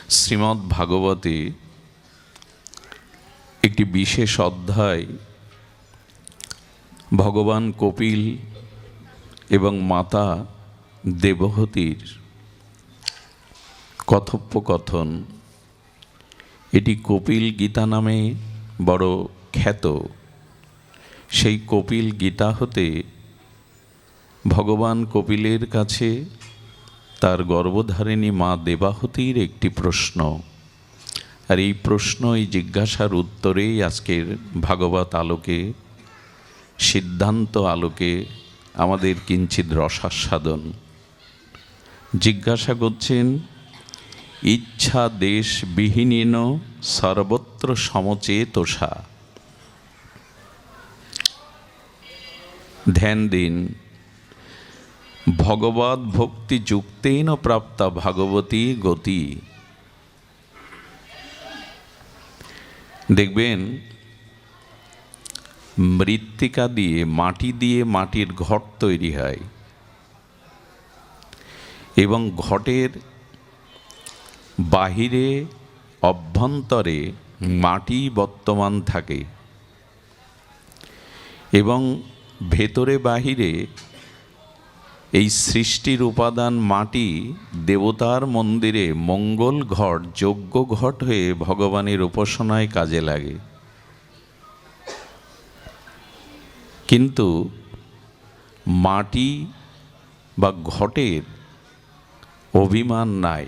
শ্রীমদ্ ভাগবতে একটি বিশেষ অধ্যায় ভগবান কপিল এবং মাতা দেবহতীর কথোপকথন। এটি কপিল গীতা নামে বড় খ্যাত। সেই কপিল গীতা হতে ভগবান কপিলের কাছে তার গর্ভধারিণী মা দেবাহতীর একটি প্রশ্ন, আর এই প্রশ্ন, এই জিজ্ঞাসার উত্তরেই আজকের ভাগবত আলোকে, সিদ্ধান্ত আলোকে আমাদের কিঞ্চিৎ রসাস্বাদন। জিজ্ঞাসা করছেন, ইচ্ছা দেশ বিহীনেন সর্বত্র সমচেতসা। ধ্যান দিন। ভগবদ ভক্তি যুক্তেন প্রাপ্তা ভাগবতী গতি। দেখবেন, মৃত্তিকা দিয়ে মাটির ঘট তৈরি হয় এবং ঘটের বাহিরে অভ্যন্তরে মাটি বর্তমান থাকে এবং ভেতরে বাহিরে এই সৃষ্টির উপাদান মাটি দেবতার মন্দিরে মঙ্গল ঘট, যজ্ঞ ঘট হয়ে ভগবানের উপাসনায় কাজে লাগে। কিন্তু মাটি বা ঘটের অভিমান নাই।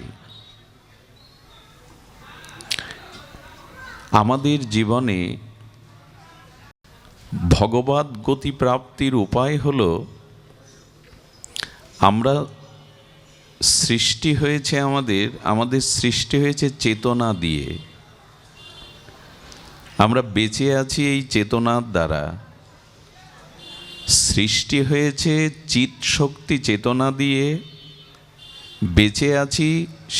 আমাদের জীবনে ভগবৎ গতি প্রাপ্তির উপায় হলো, আমরা সৃষ্টি হয়েছে আমাদের সৃষ্টি হয়েছে চেতনা দিয়ে। আমরা বেঁচে আছি এই চেতনার দ্বারা। সৃষ্টি হয়েছে চিৎ শক্তি চেতনা দিয়ে, বেঁচে আছি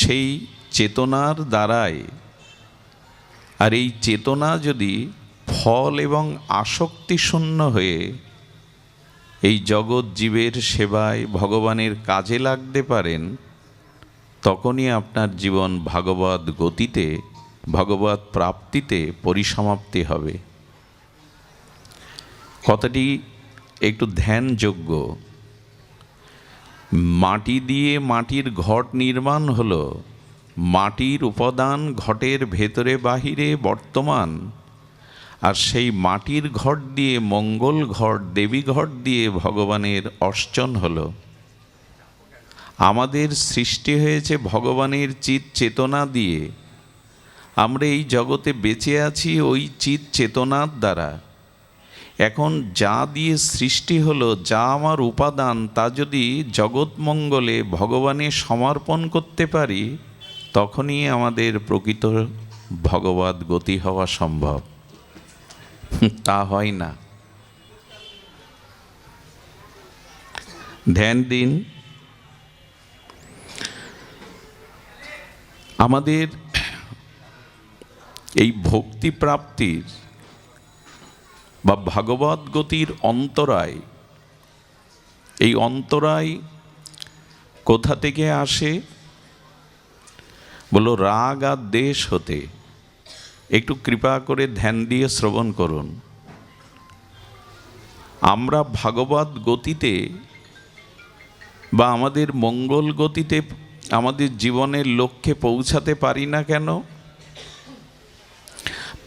সেই চেতনার দ্বারাই। আর এই চেতনা যদি ফল এবং আসক্তি শূন্য হয়ে এই জগৎ জীবের সেবায় ভগবানের কাজে লাগতে পারেন, তখনই আপনার জীবন ভাগবত গতিতে, ভগবত প্রাপ্তিতে পরিসমাপ্তি হবে। কথাটি একটু ধ্যানযোগ্য। মাটি দিয়ে মাটির ঘট নির্মাণ হলো, মাটির উপাদান ঘটের ভেতরে বাহিরে বর্তমান, আর সেই মাটির ঘট দিয়ে মঙ্গল ঘট, দেবী ঘট দিয়ে ভগবানের অর্চন হলো। আমাদের সৃষ্টি হয়েছে ভগবানের চিৎ চেতনা দিয়ে। আমরা এই জগতে বেঁচে আছি ওই চিৎ চেতনার দ্বারা। এখন যা দিয়ে সৃষ্টি হলো, যা আমার উপাদান, তা যদি জগৎ মঙ্গলে ভগবানের সমর্পণ করতে পারি, তখনই আমাদের প্রকৃত ভগবৎ গতি হওয়া সম্ভব। তা হয় না। ধ্যান দিন। আমাদের এই ভক্তি প্রাপ্তির বা ভাগবত গতির অন্তরায়, এই অন্তরায় কোথা থেকে আসে? বলো, রাগ আর দেশ হতে। একটু কৃপা করে ধ্যান দিয়ে শ্রবণ করুন। আমরা ভাগবত গতিতে বা আমাদের মঙ্গল গতিতে আমাদের জীবনের লক্ষ্যে পৌঁছাতে পারি না কেন?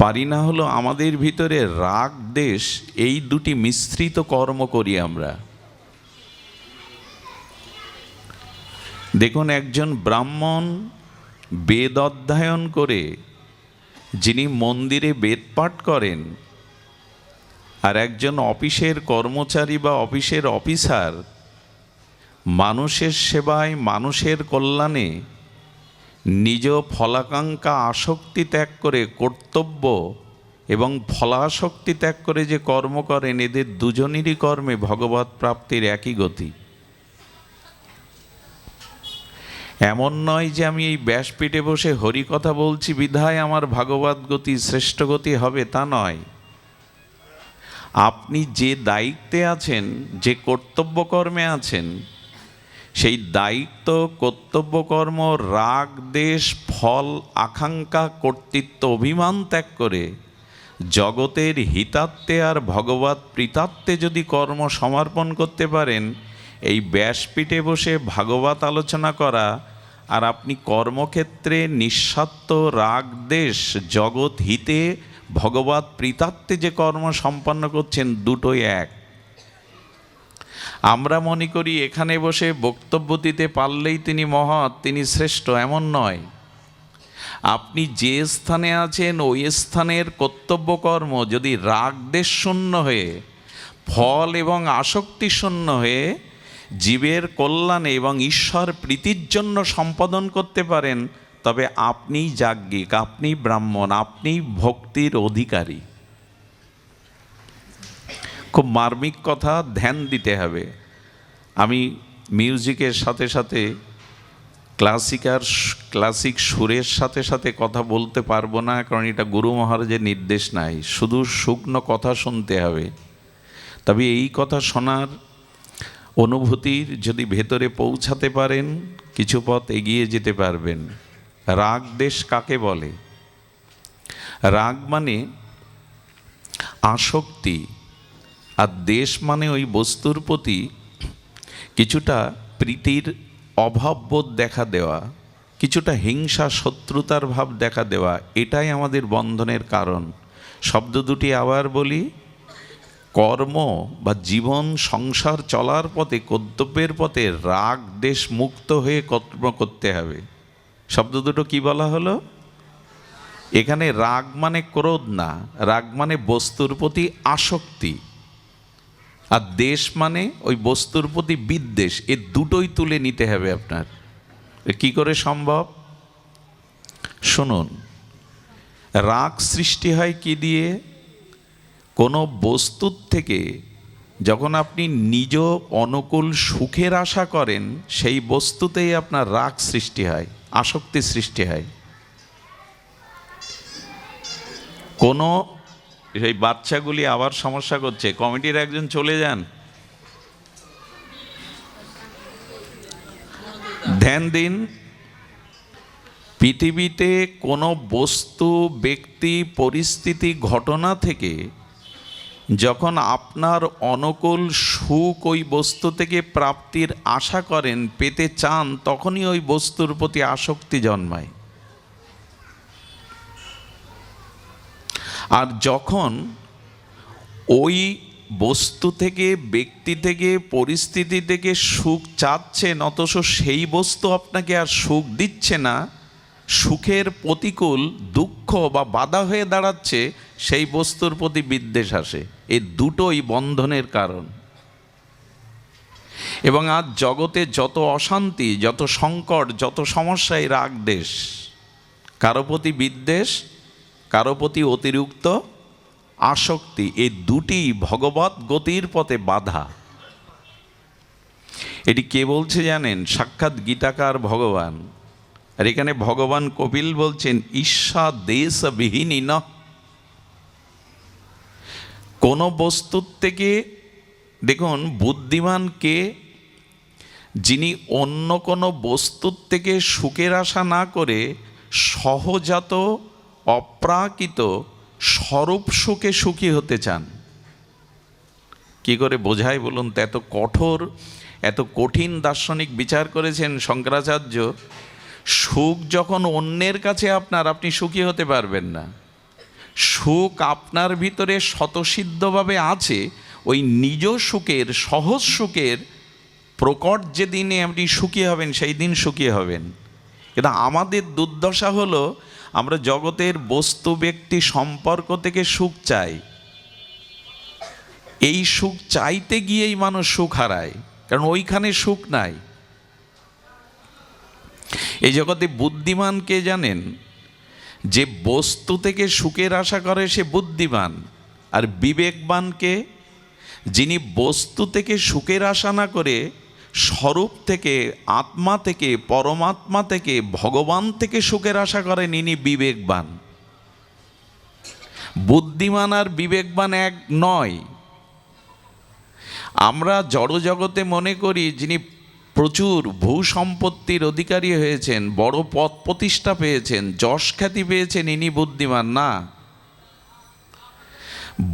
পারি না হলো আমাদের ভিতরে রাগ দেশ, এই দুটি মিশ্রিত কর্ম করি আমরা। দেখুন, একজন ব্রাহ্মণ বেদ অধ্যয়ন করে, যিনি মন্দিরে বেদ পাঠ করেন, আর একজন অফিসের কর্মচারী বা অফিসের অফিসার মানুষের সেবায়, মানুষের কল্যাণে নিজ ফলাকাঙ্ক্ষা আসক্তি ত্যাগ করে, কর্তব্য এবং ফলাসক্তি ত্যাগ করে যে কর্ম করেন, এদের দুজনেরই কর্মে ভগবৎ প্রাপ্তির একই গতি। এমন নয় যে আমি এই ব্যাসপীঠে বসে হরি কথা বলছি বিধায় আমার ভাগবত গতি শ্রেষ্ঠ গতি হবে, তা নয়। আপনি যে দায়িত্বে আছেন, যে কর্তব্য কর্মে আছেন, সেই দায়িত্ব, কর্তব্য, কর্ম, রাগ, দেশ, ফল, আকাঙ্ক্ষা, কর্তৃত্ব, অভিমান ত্যাগ করে জগতের হিতার্থে আর ভগবৎ প্রীতার্থে যদি কর্ম সমর্পণ করতে পারেন, এই ব্যাসপীঠে বসে ভাগবত আলোচনা করা আর আপনি কর্মক্ষেত্রে নিঃস্বার্থ রাগ দেশ জগৎ হিতে ভগবৎ প্রীতার্থে যে কর্ম সম্পন্ন করছেন, দুটোই এক। আমরা মনে করি এখানে বসে বক্তব্য দিতে পারলেই তিনি মহৎ, তিনি শ্রেষ্ঠ, এমন নয়। আপনি যে স্থানে আছেন ওই স্থানের কর্তব্য কর্ম যদি রাগ দেশ শূন্য হয়ে, ফল এবং আসক্তি শূন্য হয়ে জীবের কল্যাণে এবং ঈশ্বর প্রীতির জন্য সম্পাদন করতে পারেন, তবে আপনিই যাজ্ঞিক, আপনি ব্রাহ্মণ, আপনি ভক্তির অধিকারী। খুব মার্মিক কথা, ধ্যান দিতে হবে। আমি মিউজিকের সাথে সাথে ক্লাসিক সুরের সাথে সাথে কথা বলতে পারবো না, কারণ এটা গুরু মহারাজের নির্দেশ নাই। শুধু শুকনো কথা শুনতে হবে। তবে এই কথা শোনার অনুভূতির যদি ভেতরে পৌঁছাতে পারেন, কিছু পথ এগিয়ে যেতে পারবেন। রাগ দেশ কাকে বলে? রাগ মানে আসক্তি, আর দেশ মানে ওই বস্তুর প্রতি কিছুটা প্রীতির অভাববোধ দেখা দেওয়া, কিছুটা হিংসা শত্রুতার ভাব দেখা দেওয়া। এটাই আমাদের বন্ধনের কারণ। শব্দ দুটি আবার বলি, কর্ম বা জীবন সংসার চলার পথে, কর্তব্যের পথে রাগ দেশ মুক্ত হয়ে কর্ম করতে হবে। শব্দ দুটো কি বলা হলো? এখানে রাগ মানে ক্রোধ না, রাগ মানে বস্তুর প্রতি আসক্তি, আর দেশ মানে ওই বস্তুর প্রতি বিদ্বেষ। এ দুটোই তুলে নিতে হবে আপনার। কি করে সম্ভব? শুনুন, রাগ সৃষ্টি হয় কি দিয়ে? কোনো বস্তুর থেকে যখন আপনি নিজ অনুকূল সুখের আশা করেন, সেই বস্তুতেই আপনার রাগ সৃষ্টি হয়, আসক্তি সৃষ্টি হয়। কোনো এই বাচ্চাগুলি আবার সমস্যা করছে, কমিটির একজন চলে যান, ধ্যান দিন। পৃথিবীতে কোনো বস্তু, ব্যক্তি, পরিস্থিতি, ঘটনা থেকে যখন আপনার অনুকূল সুখ ওই বস্তু থেকে প্রাপ্তির আশা করেন, পেতে চান, তখনই ওই বস্তুর প্রতি আসক্তি জন্মায়। আর যখন ওই বস্তু থেকে, ব্যক্তি থেকে, পরিস্থিতি থেকে সুখ চাচ্ছেন, অথচ সেই বস্তু আপনাকে আর সুখ দিচ্ছে না, সুখের প্রতিকূল দুঃখ বা বাধা হয়ে দাঁড়াচ্ছে, সেই বস্তুর প্রতি বিদ্বেষ আসে। এই দুটোই বন্ধনের কারণ। এবং আজ জগতে যত অশান্তি, যত সংকট, যত সমস্যা, এই রাগ দেশ। কারো প্রতি বিদ্বেষ, কারো প্রতি অতিরিক্ত আসক্তি, এই দুটি ভগবৎ গতির পথে বাধা। এটি কে বলছে জানেন? সাক্ষাৎ গীতাকার ভগবান। আর এখানে ভগবান কপিল বলছেন, ঈর্ষা দেশ বিহীনী ন। কোনো বস্তুর থেকে, দেখুন, বুদ্ধিমান কে? যিনি অন্য কোনো বস্তুর থেকে সুখের আশা না করে সহজাত অপ্রাকৃত স্বরূপ সুখে সুখী হতে চান। কি করে বোঝায় বলুন তো? এত কঠোর, এত কঠিন দার্শনিক বিচার করেছেন শঙ্করাচার্য। সুখ যখন অন্যের কাছে আপনার, আপনি সুখী হতে পারবেন না। সুখ আপনার ভিতরে স্বতঃসিদ্ধভাবে আছে। ওই নিজ সুখের, সহজ সুখের প্রকট যেদিনে আপনি সুখী হবেন, সেই দিন সুখী হবেন। কিন্তু আমাদের দুর্দশা হলো, আমরা জগতের বস্তু, ব্যক্তি, সম্পর্ক থেকে সুখ চাই। এই সুখ চাইতে গিয়েই মানুষ সুখ হারায়, কারণ ওইখানে সুখ নাই। এই জগতে বুদ্ধিমান কে জানেন? যে বস্তু থেকে সুখের আশা করে, সে বুদ্ধিমান। আর বিবেকবানকে? যিনি বস্তু থেকে সুখের আশা না করে স্বরূপ থেকে, আত্মা থেকে, পরমাত্মা থেকে, ভগবান থেকে সুখের আশা করেন, ইনি বিবেকবান। বুদ্ধিমান আর বিবেকবান এক নয়। আমরা জড়জগতে মনে করি যিনি প্রচুর ভূসম্পত্তির অধিকারী হয়েছেন, বড় পদ প্রতিষ্ঠা পেয়েছেন, যশ খ্যাতি পেয়েছেন, ইনি বুদ্ধিমান না।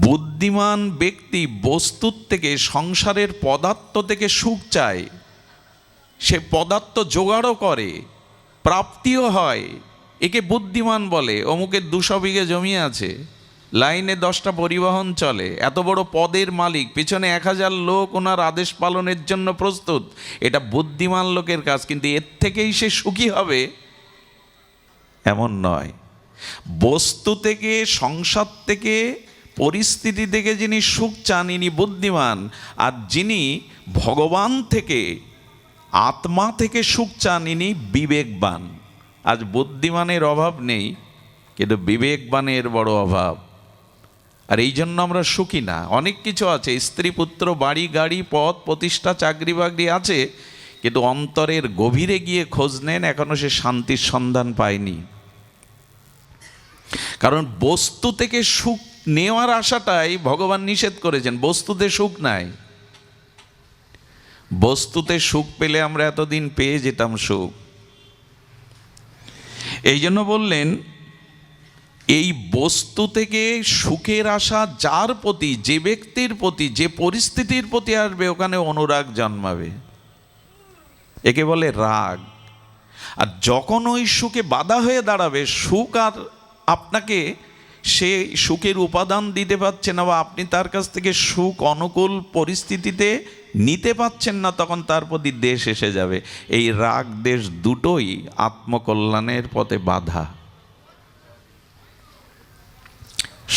বুদ্ধিমান ব্যক্তি বস্তুর থেকে, সংসারের পদার্থ থেকে সুখ চায়, সে পদার্থ জোগাড়ও করে, প্রাপ্তিও হয়, একে বুদ্ধিমান বলে। অমুকের 200 বিঘে জমি আছে, লাইনে 10টা পরিবহন চলে, এত বড় পদের মালিক, পিছনে 1000 লোক ওনার আদেশ পালনের জন্য প্রস্তুত, এটা বুদ্ধিমান লোকের কাজ। কিন্তু এর থেকেই সে সুখী হবে এমন নয়। বস্তু থেকে, সংসার থেকে, পরিস্থিতি থেকে যিনি সুখ চান ইনি বুদ্ধিমান। আর যিনি ভগবান থেকে, আত্মা থেকে সুখ চান ইনি বিবেকবান। আজ বুদ্ধিমানের অভাব নেই, কিন্তু বিবেকবানের বড় অভাব। আর এই জন্য আমরা সুখী না। অনেক কিছু আছে, স্ত্রী পুত্র বাড়ি গাড়ি পদ প্রতিষ্ঠা চাকরি বাকরি আছে, কিন্তু অন্তরের গভীরে গিয়ে খোঁজ নেন, এখনো সে শান্তির সন্ধান পায়নি। কারণ বস্তু থেকে সুখ নেওয়ার আশাটাই ভগবান নিষেধ করেছেন। বস্তুতে সুখ নাই। বস্তুতে সুখ পেলে আমরা এতদিন পেয়ে যেতাম সুখ। এই জন্য বললেন, এই বস্তু থেকে সুখের আশা যার প্রতি, যে ব্যক্তির প্রতি, যে পরিস্থিতির প্রতি আসবে, ওখানে অনুরাগ জন্মাবে, একে বলে রাগ। আর যখন ওই সুখে বাধা হয়ে দাঁড়াবে, সুখ আর আপনাকে সে সুখের উপাদান দিতে পারছে না, বা আপনি তার কাছ থেকে সুখ অনুকূল পরিস্থিতিতে নিতে পাচ্ছেন না, তখন তার প্রতি দ্বেষ এসে যাবে। এই রাগ দ্বেষ দুটোই আত্মকল্যাণের পথে বাধা।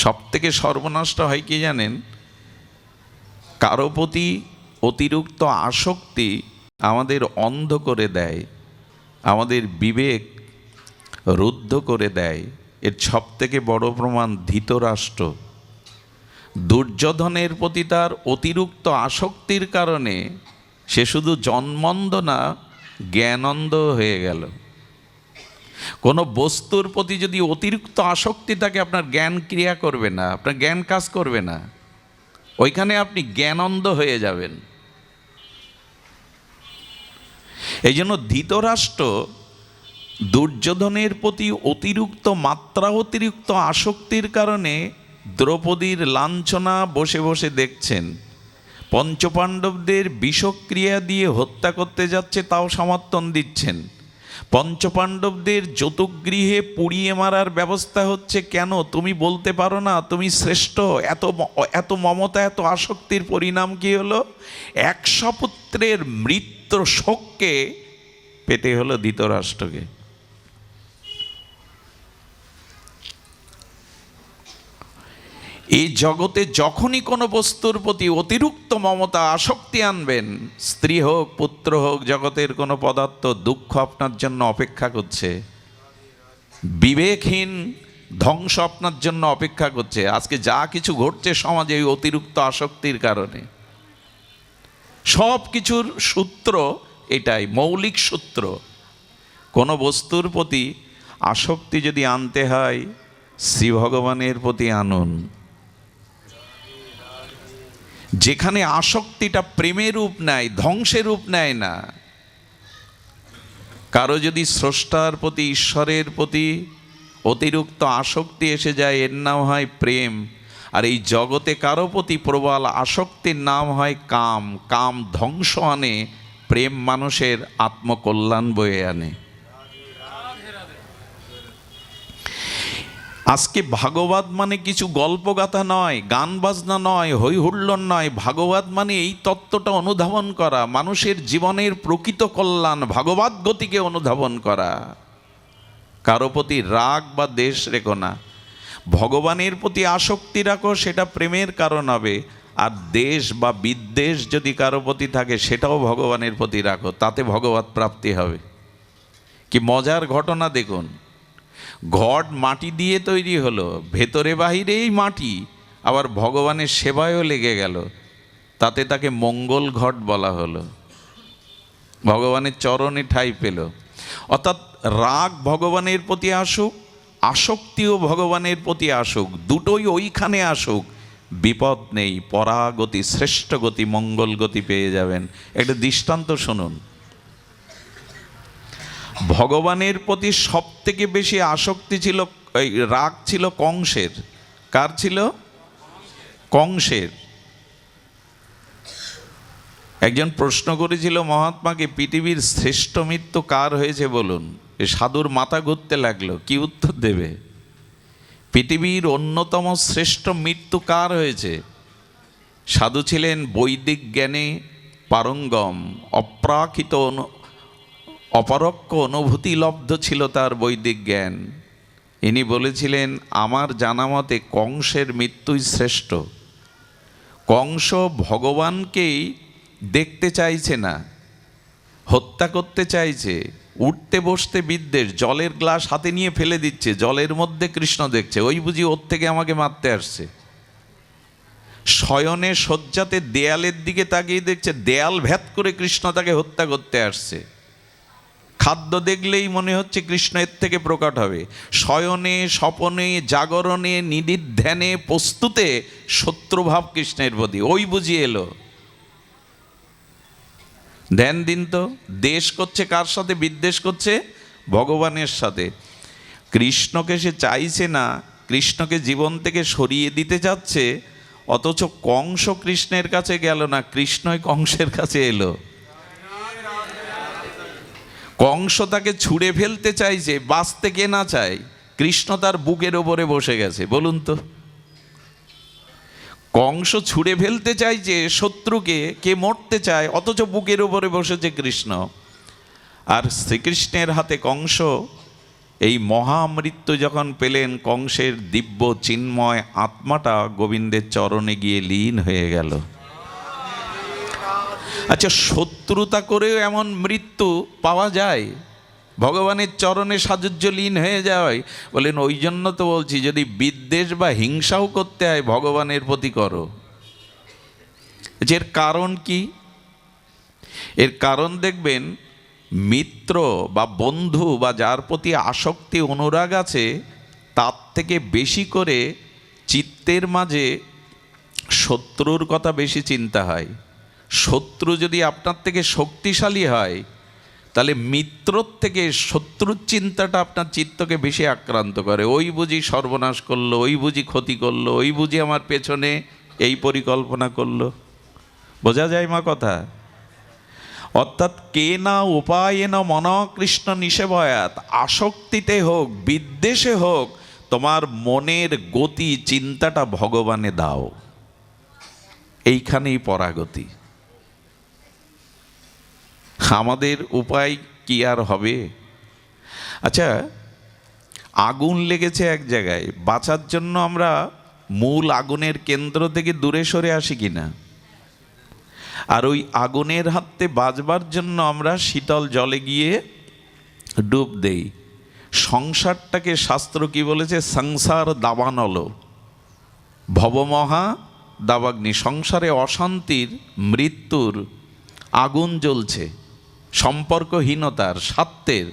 সব থেকে সর্বনষ্ট হয় কি জানেন? কারো প্রতি অতিরিক্ত আসক্তি আমাদের অন্ধ করে দেয়, আমাদের বিবেক রুদ্ধ করে দেয়। এর সব থেকে বড় প্রমাণ ধৃতরাষ্ট্র। দুর্যোধনের প্রতি তার অতিরিক্ত আসক্তির কারণে সে শুধু জন্মন্ধ না, জ্ঞানন্ধ হয়ে গেল। কোনো বস্তুর প্রতি যদি অতিরিক্ত আসক্তি থাকে, আপনার জ্ঞান ক্রিয়া করবে না, আপনার জ্ঞান কাজ করবে না, ওইখানে আপনি জ্ঞানন্ধ হয়ে যাবেন। এই জন্য ধৃতরাষ্ট্র দুর্যোধনের প্রতি অতিরিক্ত মাত্রা, অতিরিক্ত আসক্তির কারণে দ্রৌপদীর লাঞ্ছনা বসে বসে দেখছেন। পঞ্চপাণ্ডবদের বিষক্রিয়া দিয়ে হত্যা করতে যাচ্ছে, তাও সমর্থন দিচ্ছেন। পঞ্চপাণ্ডবদের যতগৃহে পুড়িয়ে মারার ব্যবস্থা হচ্ছে, কেন? তুমি বলতে পারো না তুমি শ্রেষ্ঠ? এত মমতা, এত আসক্তির পরিণাম কি হলো? 100 পুত্রের মৃত্যু শোককে পেতে হলো ধৃতরাষ্ট্রকে। এই জগতে যখনই কোনো বস্তুর প্রতি অতিরিক্ত মমতা, আসক্তি আনবেন, স্ত্রী হোক, পুত্র হোক, জগতের কোনো পদার্থ, দুঃখ আপনার জন্য অপেক্ষা করছে। বিবেকহীন ধ্বংস আপনার জন্য অপেক্ষা করছে। আজকে যা কিছু ঘটছে সমাজে, এই অতিরিক্ত আসক্তির কারণে। সব কিছুর সূত্র এটাই, মৌলিক সূত্র। কোনো বস্তুর প্রতি আসক্তি যদি আনতে হয়, শ্রী ভগবানের প্রতি আনুন। যেখানে আসক্তিটা প্রেমের রূপ নেয়, ধ্বংসের রূপ নেয় না। কারো যদি স্রষ্টার প্রতি, ঈশ্বরের প্রতি অতিরিক্ত আসক্তি এসে যায়, এর নাম হয় প্রেম। আর এই জগতে কারো প্রতি প্রবল আসক্তির নাম হয় কাম। কাম ধ্বংস আনে, প্রেম মানুষের আত্মকল্যাণ বয়ে আনে। আজকে ভাগবত মানে কিছু গল্পগাথা নয়, গান বাজনা নয়, হই হুল্লোড় নয়। ভাগবত মানে এই তত্ত্বটা অনুধাবন করা, মানুষের জীবনের প্রকৃত কল্যাণ, ভাগবত গতিকে অনুধাবন করা। কারো প্রতি রাগ বা দ্বেষ রেখো না। ভগবানের প্রতি আসক্তি রাখো, সেটা প্রেমের কারণ হবে। আর দেশ বা বিদ্বেষ যদি কারো প্রতি থাকে, সেটাও ভগবানের প্রতি রাখো, তাতে ভগবত প্রাপ্তি হবে। কি মজার ঘটনা দেখুন। ঘট মাটি দিয়ে তৈরি হলো, ভেতরে বাহিরেই মাটি, আবার ভগবানের সেবায়ও লেগে গেল, তাতে তাকে মঙ্গল ঘট বলা হলো। ভগবানের চরণে ঠাঁই পেল। অর্থাৎ রাগ ভগবানের প্রতি আসুক, আসক্তিও ভগবানের প্রতি আসুক, দুটোই ওইখানে আসুক, বিপদ নেই, পরাগতি, শ্রেষ্ঠ গতি, মঙ্গল গতি পেয়ে যাবেন। একটা দৃষ্টান্ত শুনুন। ভগবানের প্রতি সব থেকে বেশি আসক্তি ছিল, রাগ ছিল কংসের। কার ছিল? কংসের। একজন প্রশ্ন করেছিল মহাত্মাকে, পৃথিবীর শ্রেষ্ঠ মৃত্যু কার হয়েছে বলুন। এ সাধুর মাথা ঘুরতে লাগলো, কি উত্তর দেবে? পৃথিবীর অন্যতম শ্রেষ্ঠ মৃত্যু কার হয়েছে? সাধু ছিলেন বৈদিক জ্ঞানে পারঙ্গম, অপ্রাকৃত অপরোক্ষ অনুভূতি লব্ধ ছিল তার বৈদিক জ্ঞান। ইনি বলেছিলেন, আমার জানা মতে কংসের মৃত্যুই শ্রেষ্ঠ। কংস ভগবানকেই দেখতে চাইছে না, হত্যা করতে চাইছে। উঠতে বসতে বিদ্বেষ, জলের গ্লাস হাতে নিয়ে ফেলে দিচ্ছে, জলের মধ্যে কৃষ্ণ দেখছে, ওই বুঝি ওর থেকে আমাকে মারতে আসছে। শয়নে শয্যাতে দেয়ালের দিকে তাকিয়ে দেখছে, দেয়াল ভেদ করে কৃষ্ণ তাকে হত্যা করতে আসছে। খাদ্য দেখলেই মনে হচ্ছে কৃষ্ণ এর থেকে প্রকট হবে। শয়নে, স্বপনে, জাগরণে, নিদিধ্যানে, প্রস্তুতে শত্রুভাব কৃষ্ণের প্রতি, ওই বুঝি এলো। ধ্যান দিন তো, দেশ করছে কার সাথে? বিদ্বেষ করছে ভগবানের সাথে। কৃষ্ণকে সে চাইছে না, কৃষ্ণকে জীবন থেকে সরিয়ে দিতে যাচ্ছে, অথচ কংস কৃষ্ণের কাছে গেল না, কৃষ্ণই কংসের কাছে এলো। কংস তাকে ছুঁড়ে ফেলতে চাইছে, বাঁচতে কে না চায়? কৃষ্ণ তার বুকের ওপরে বসে গেছে। বলুন তো, কংস ছুঁড়ে ফেলতে চাইছে শত্রুকে, কে মরতে চায়, অথচ বুকের ওপরে বসেছে কৃষ্ণ। আর শ্রীকৃষ্ণের হাতে কংস এই মহামৃত্যু যখন পেলেন, কংসের দিব্য চিন্ময় আত্মাটা গোবিন্দের চরণে গিয়ে লীন হয়ে গেল। আচ্ছা, শত্রুতা করেও এমন মৃত্যু পাওয়া যায়? ভগবানের চরণে সাযুজ্য লীন হয়ে যায়। বলেন, ওই জন্য তো বলছি, যদি বিদ্বেষ বা হিংসাও করতে হয় ভগবানের প্রতি করো। এর কারণ কি? এর কারণ দেখবেন, মিত্র বা বন্ধু বা যার প্রতি আসক্তি অনুরাগ আছে, তার থেকে বেশি করে চিত্তের মাঝে শত্রুর কথা বেশি চিন্তা হয়। শত্রু যদি আপনার থেকে শক্তিশালী হয়, তাহলে মিত্রর থেকে শত্রুর চিন্তাটা আপনার চিত্তকে বেশি আক্রান্ত করে। ওই বুঝি সর্বনাশ করলো, ওই বুঝি ক্ষতি করলো, ওই বুঝি আমার পেছনে এই পরিকল্পনা করলো। বোঝা যায় মা কথা? অর্থাৎ কে না উপায়ে না মন কৃষ্ণ নিষেবয়াত, আসক্তিতে হোক বিদ্বেষে হোক, তোমার মনের গতি চিন্তাটা ভগবানে দাও, এইখানেই পরাগতি। আমাদের উপায় কি আর হবে? আচ্ছা, আগুন লেগেছে এক জায়গায়, বাঁচার জন্য আমরা মূল আগুনের কেন্দ্র থেকে দূরে সরে আসি কিনা? আর ওই আগুনের হাতে বাঁচবার জন্য আমরা শীতল জলে গিয়ে ডুব দেই। সংসারটাকে শাস্ত্র কি বলেছে? সংসার দাবানল ভবমহা দাবাগ্নি। সংসারে অশান্তির, মৃত্যুর আগুন জ্বলছে, সম্পর্কহীনতার, স্বার্থের।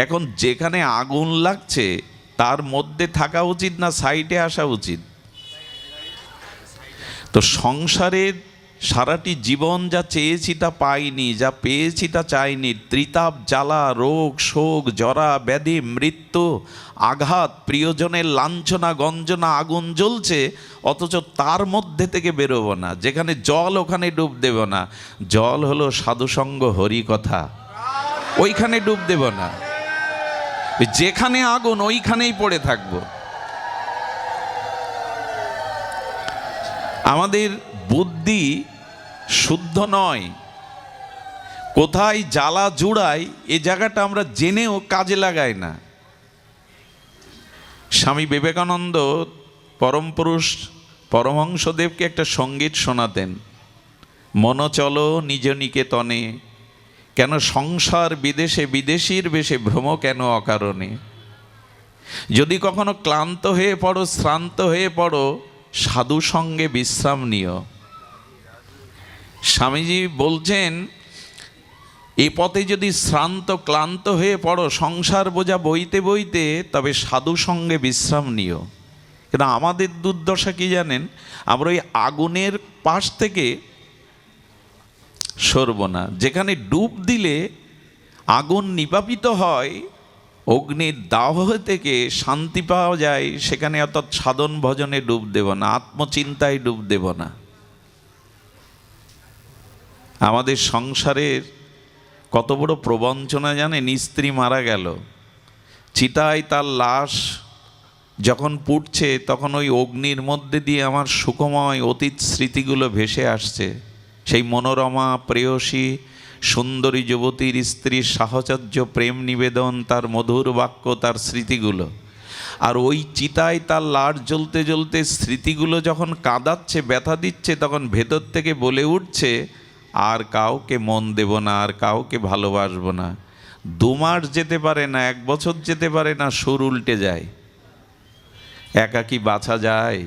এখন যেখানে আগুন লাগছে তার মধ্যে থাকা উচিত না সাইডে আসা উচিত? তো সংসারের সারাটি জীবন যা চেয়েছি তা পাইনি, যা পেয়েছি তা চাইনি, ত্রিতাপ, জ্বালা, রোগ, শোক, জরা, ব্যাধি, মৃত্যু, আঘাত, প্রিয়জনের লাঞ্ছনা, গঞ্জনা, আগুন জ্বলছে, অথচ তার মধ্যে থেকে বেরোবো না। যেখানে জল ওখানে ডুব দেব না। জল হলো সাধুসঙ্গ, হরি কথা, ওইখানে ডুব দেব না। যেখানে আগুন ওইখানেই পড়ে থাকবো। আমাদের বুদ্ধি শুদ্ধ নয়, কোথায় জ্বালা জুড়াই এ জায়গাটা আমরা জেনেও কাজে লাগাই না। স্বামী বিবেকানন্দ পরম পুরুষ পরমহংসদেবকে একটা সঙ্গীত শোনাতেন, মন চলো নিজ নিকেতনে, কেন সংসার বিদেশে, বিদেশির বেশে ভ্রম কেন অকারণে। যদি কখনো ক্লান্ত হয়ে পড়ো, শ্রান্ত হয়ে পড়ো, সাধু সঙ্গে বিশ্রাম নিও। স্বামীজি বলছেন, এ পথে যদি শ্রান্ত ক্লান্ত হয়ে পড়ো, সংসার বোঝা বইতে বইতে, তবে সাধু সঙ্গে বিশ্রাম নিও। কিন্তু আমাদের দুর্দশা কি জানেন? আমরা ওই আগুনের পাশ থেকে সরব না। যেখানে ডুব দিলে আগুন নিপাপিত হয়, অগ্নির দাহ থেকে শান্তি পাওয়া যায়, সেখানে অর্থাৎ সাধন ভজনে ডুব দেব না, আত্মচিন্তায় ডুব দেব না। আমাদের সংসারের কত বড় প্রবঞ্চনা জানেন? স্ত্রী মারা গেল, চিতায় তার লাশ যখন পুড়ছে, তখন ওই অগ্নির মধ্যে দিয়ে আমার সুখময় অতীত স্মৃতিগুলো ভেসে আসছে। সেই মনোরমা প্রেয়সী সুন্দরী যুবতীর স্ত্রীর সাহচর্য, প্রেম নিবেদন, তার মধুর বাক্য, তার স্মৃতিগুলো। আর ওই চিতায় তার লাশ জ্বলতে জ্বলতে স্মৃতিগুলো যখন কাঁদাচ্ছে, ব্যথা দিচ্ছে, তখন ভেতর থেকে বলে উঠছে, আর কাউকে মন দেব না, আর কাউকে ভালোবাসবো না। 2 মাস যেতে পারে না, 1 বছর যেতে পারে না, সুর উল্টে যায়। একাকী বাঁচা যায়,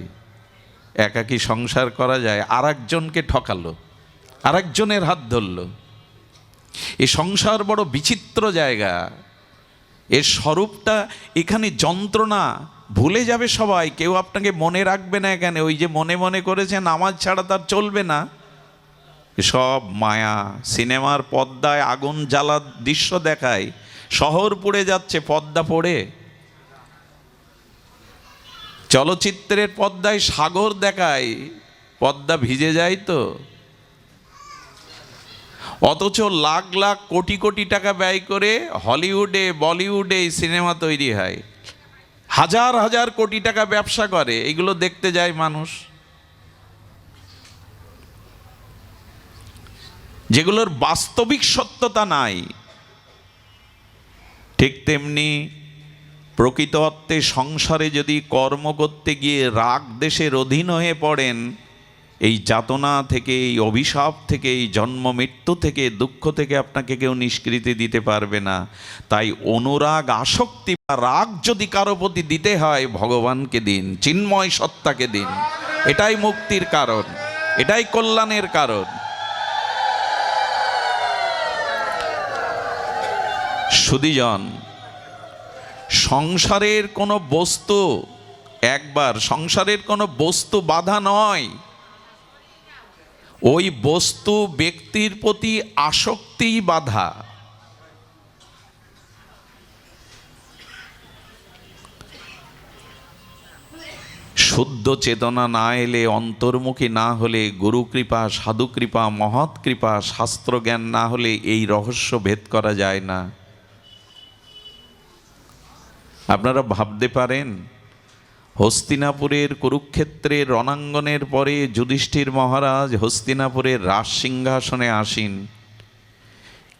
একাকী সংসার করা যায়। আর একজনকে ঠকালো, আর একজনের হাত ধরল। এই সংসার বড় বিচিত্র জায়গা। এর স্বরূপটা এখানে যন্ত্রণা। ভুলে যাবে সবাই, কেউ আপনাকে মনে রাখবে না। এখানে ওই যে মনে মনে করেছেন নামাজ ছাড়া তার চলবে না, সব মায়া। সিনেমার পর্দায় আগুন জ্বালার দৃশ্য দেখায়, শহর পুড়ে যাচ্ছে পর্দা পড়ে। চলচ্চিত্রের পর্দায় সাগর দেখায়, পর্দা ভিজে যায় তো। অথচ লাখ লাখ কোটি কোটি টাকা ব্যয় করে হলিউডে বলিউডে সিনেমা তৈরি হয়, হাজার হাজার কোটি টাকা ব্যবসা করে, এগুলো দেখতে যায় মানুষ, যেগুলোর বাস্তবিক সত্যতা নাই। ঠিক তেমনি প্রকৃত অর্থে সংসারে যদি কর্ম করতে গিয়ে রাগ দেশের অধীন হয়ে পড়েন, এই যাতনা থেকে, এই অভিশাপ থেকে, এই জন্ম মৃত্যু থেকে, দুঃখ থেকে আপনাকে কেউ নিষ্কৃতি দিতে পারবে না। তাই অনুরাগ, আসক্তি বা রাগ যদি কারো প্রতি দিতে হয়, ভগবানকে দিন, চিন্ময় সত্তাকে দিন। এটাই মুক্তির কারণ, এটাই কল্যাণের কারণ। সুধীজন, সংসারের কোনো বস্তু, একবার সংসারের কোনো বস্তু বাধা নয়, ওই বস্তু ব্যক্তির প্রতি আসক্তিই বাধা। শুদ্ধ চেতনা না এলে, অন্তর্মুখী না হলে, গুরু কৃপা, সাধু কৃপা, মহৎ কৃপা, শাস্ত্র জ্ঞান না হলে এই রহস্য ভেদ করা যায় না। আপনারা ভাবতে পারেন, হস্তিনাপুরের কুরুক্ষেত্রের রণাঙ্গনের পরে যুধিষ্ঠির মহারাজ হস্তিনাপুরের রাজ সিংহাসনে আসীন।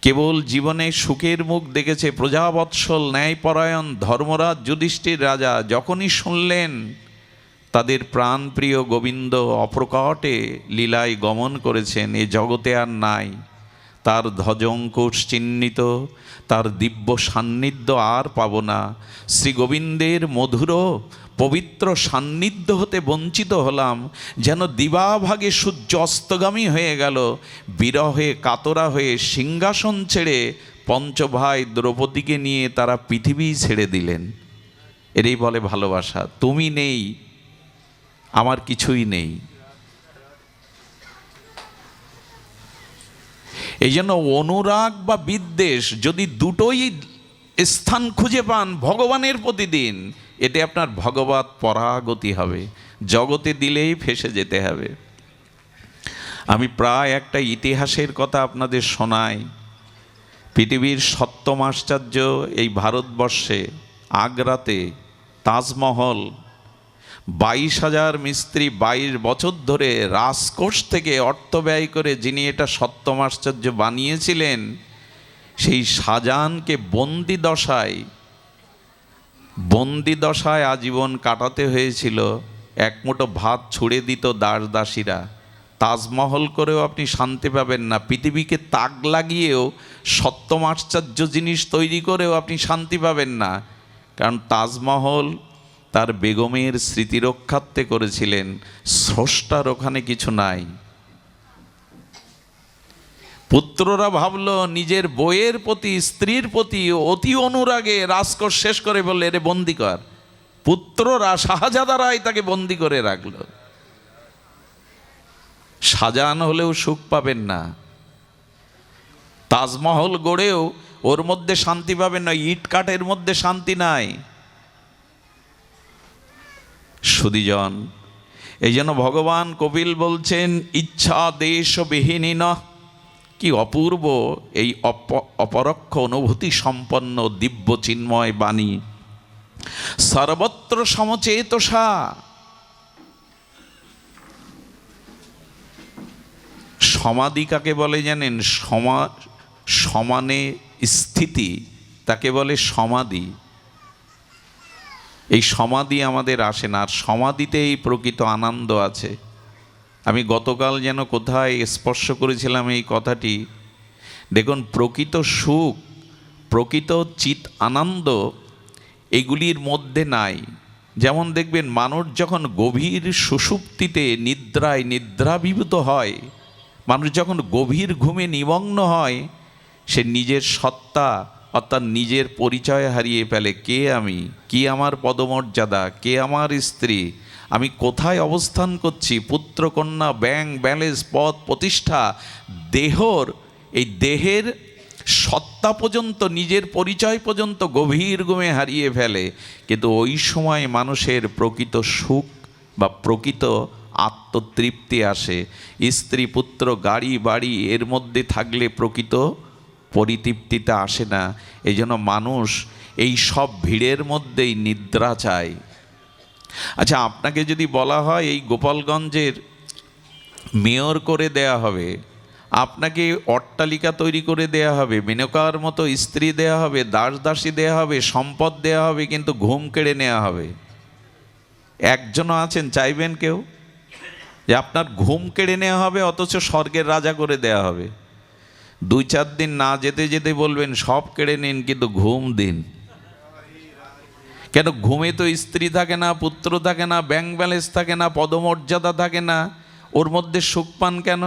কেবল জীবনে সুখের মুখ দেখেছে প্রজাবৎসল ন্যায়পরায়ণ ধর্মরাজ যুধিষ্ঠির রাজা। যখনই শুনলেন তাদের প্রাণপ্রিয় গোবিন্দ অপ্রকটে লীলায় গমন করেছেন, এ জগতে আর নাই, তার ধ্বজঙ্কুশ চিহ্নিত, তার দিব্য সান্নিধ্য আর পাব না, শ্রী গোবিন্দের মধুর পবিত্র সান্নিধ্য হতে বঞ্চিত হলাম, যেন দিবাভাগে সূর্য অস্তগামী হয়ে গেল। বিরহে কাতরা হয়ে সিংহাসন ছেড়ে পঞ্চভাই দ্রৌপদীকে নিয়ে তারা পৃথিবী ছেড়ে দিলেন। এরই বলে ভালোবাসা। তুমি নেই, আমার কিছুই নেই। এই জন্য অনুরাগ বা বিদ্বেষ যদি দুটোই স্থান খুঁজে পান ভগবানের প্রতিদিন, এতে আপনার ভগবত পরাগতি হবে, জগতে দিলেই ফেসে যেতে হবে। আমি প্রায় একটা ইতিহাসের কথা আপনাদের শোনাই। পৃথিবীর সপ্তম আশ্চর্য এই ভারতবর্ষে আগ্রাতে তাজমহল 22,000 মিস্ত্রি 22 বছর ধরে রাজকোষ থেকে অর্থ ব্যয় করে যিনি এটা সপ্তম আশ্চর্য বানিয়েছিলেন, সেই শাহজাহানকে বন্দি দশায় আজীবন কাটাতে হয়েছিল। এক মুঠো ভাত ছুঁড়ে দিত দাস দাসীরা। তাজমহল করেও আপনি শান্তি পাবেন না, পৃথিবীকে তাক লাগিয়েও সপ্তম আশ্চর্য জিনিস তৈরি করেও আপনি শান্তি পাবেন না। কারণ তাজমহল তার বেগমের স্মৃতিরক্ষার্থে করেছিলেন, স্রষ্টার ওখানে কিছু নাই। পুত্ররা ভাবলো নিজের বইয়ের প্রতি, স্ত্রীর প্রতি অতি অনুরাগে রাজকোষ শেষ করে বললে, এরে বন্দি কর। পুত্ররা, শাহজাদারাই তাকে বন্দি করে রাখলো। শাহজাহান হলেও সুখ পাবেন না। তাজমহল গড়েও ওর মধ্যে শান্তি পাবেন না, ইট কাঠের মধ্যে শান্তি নাই। সুধীজন, এই জন্য ভগবান কপিল বলছেন ইচ্ছা দেশ বিহীনী ন। কি অপূর্ব এই অপরোক্ষ অনুভূতি সম্পন্ন দিব্য চিন্ময় বাণী। সর্বত্র সমচেতসা। সমাধি কাকে বলে জানেন? সমানে স্থিতি তাকে বলে সমাধি। এই সমাধি আমাদের আসে না, আর সমাধিতে এই প্রকৃত আনন্দ আছে। আমি গতকাল যেন কোথায় স্পর্শ করেছিলাম এই কথাটি। দেখুন, প্রকৃত সুখ, প্রকৃত চিৎ আনন্দ এগুলির মধ্যে নাই। যেমন দেখবেন, মানুষ যখন গভীর সুষুপ্তিতে নিদ্রায় নিদ্রাভিভূত হয়, মানুষ যখন গভীর ঘুমে নিমগ্ন হয়, সে নিজের সত্তা অর্থাৎ নিজের পরিচয় হারিয়ে ফেলে। কে আমি, কি আমার পদমর্যাদা, কে আমার স্ত্রী, আমি কোথায় অবস্থান করছি, পুত্র কন্যা ব্যাংক ব্যালেন্স পদ প্রতিষ্ঠা, এই দেহের সত্তা পর্যন্ত, নিজের পরিচয় পর্যন্ত গভীর ঘুমে হারিয়ে ফেলে। কিন্তু ওই সময় মানুষের প্রকৃত সুখ বা প্রকৃত আত্মতৃপ্তি আসে। স্ত্রী পুত্র গাড়ি বাড়ি এর মধ্যে থাকলে প্রকৃত পরিতৃপ্তিটা আসে না। এই জন্য মানুষ এই সব ভিড়ের মধ্যেই নিদ্রা চায়। আচ্ছা, আপনাকে যদি বলা হয় এই গোপালগঞ্জের মেয়র করে দেয়া হবে, আপনাকে অট্টালিকা তৈরি করে দেয়া হবে, মেনকার মতো স্ত্রী দেয়া হবে, দাস দাসী দেয়া হবে, সম্পদ দেয়া হবে, কিন্তু ঘুম কেড়ে নেওয়া হবে, একজনও আছেন চাইবেন কেউ যে আপনার ঘুম কেড়ে নেওয়া হবে, অথচ স্বর্গের রাজা করে দেয়া হবে? 2-4 দিন না যেতে যেতে বলবেন সব কেড়ে নিন, কিন্তু ঘুম দিন। কেন? ঘুমে তো স্ত্রী থাকে না, পুত্র থাকে না, ব্যাংক ব্যালেন্স থাকে না, পদমর্যাদা থাকে না, ওর মধ্যে সুখ পান কেন?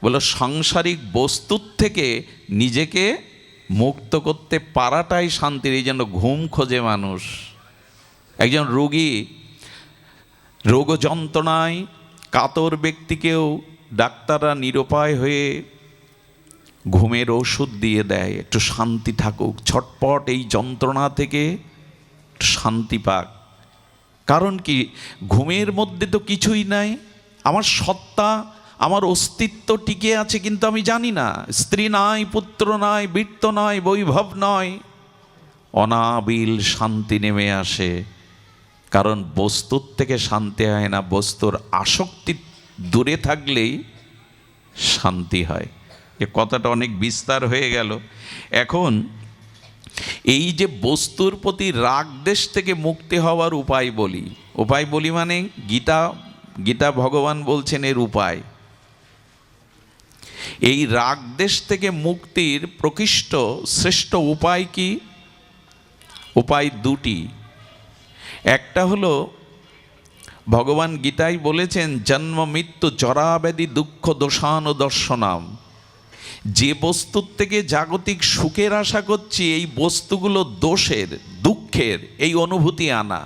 বলো, সাংসারিক বস্তুর থেকে নিজেকে মুক্ত করতে পারাটাই শান্তির। এই জন্য ঘুম খোঁজে মানুষ। একজন রোগী রোগ যন্ত্রণায় কাতর ব্যক্তিকেও ডাক্তাররা নিরুপায় হয়ে ঘুমের ওষুধ দিয়ে দেয়, একটু শান্তি থাকুক, ছটপট এই যন্ত্রণা থেকে শান্তি পাক। কারণ কি? ঘুমের মধ্যে তো কিছুই নাই, আমার সত্তা, আমার অস্তিত্ব টিকে আছে, কিন্তু আমি জানি না। স্ত্রী নাই, পুত্র নাই, বৃত্ত নয়, বৈভব নয়, অনাবিল শান্তি নেমে আসে। কারণ বস্তুর থেকে শান্তি হয় না, বস্তুর আসক্তি দূরে থাকলেই শান্তি হয়। এ কথাটা অনেক বিস্তার হয়ে গেল। এখন এই যে বস্তুর প্রতি রাগ দেশ থেকে মুক্তি হওয়ার উপায় বলি মানে গীতা ভগবান বলছেন এর উপায়। এই রাগ দেশ থেকে মুক্তির প্রকৃষ্ট শ্রেষ্ঠ উপায় কি? উপায় দুটি। একটা হলো, ভগবান গীতায় বলেছেন জন্ম মৃত্যু জরাব্যাধি দুঃখ দোষানুদর্শনাম। যে বস্তুর থেকে জাগতিক সুখের আশা করছি, এই বস্তুগুলো দোষের, দুঃখের এই অনুভূতি আনা।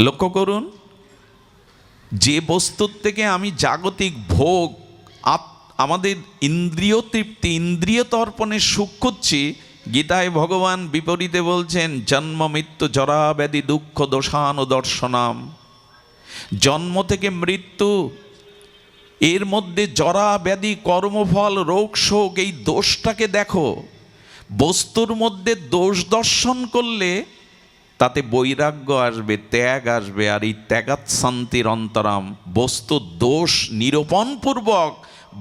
লক্ষ্য করুন, যে বস্তুর থেকে আমি জাগতিক ভোগ, আমাদের ইন্দ্রিয় তৃপ্তি, ইন্দ্রিয় তর্পণের সুখ খুঁজছি, গীতায় ভগবান বিপরীতে বলছেন জন্ম মৃত্যু জরা ব্যাধি দুঃখ দোষানুদর্শনাম। জন্ম থেকে মৃত্যু, এর মধ্যে জরা ব্যাধি কর্মফল রোগ শোক, এই দোষটাকে দেখো। বস্তুর মধ্যে দোষ দর্শন করলে তাতে বৈরাগ্য আসবে, ত্যাগ আসবে। আর এই ত্যাগাৎ শান্তির অন্তরাম। বস্তুর দোষ নিরূপণপূর্বক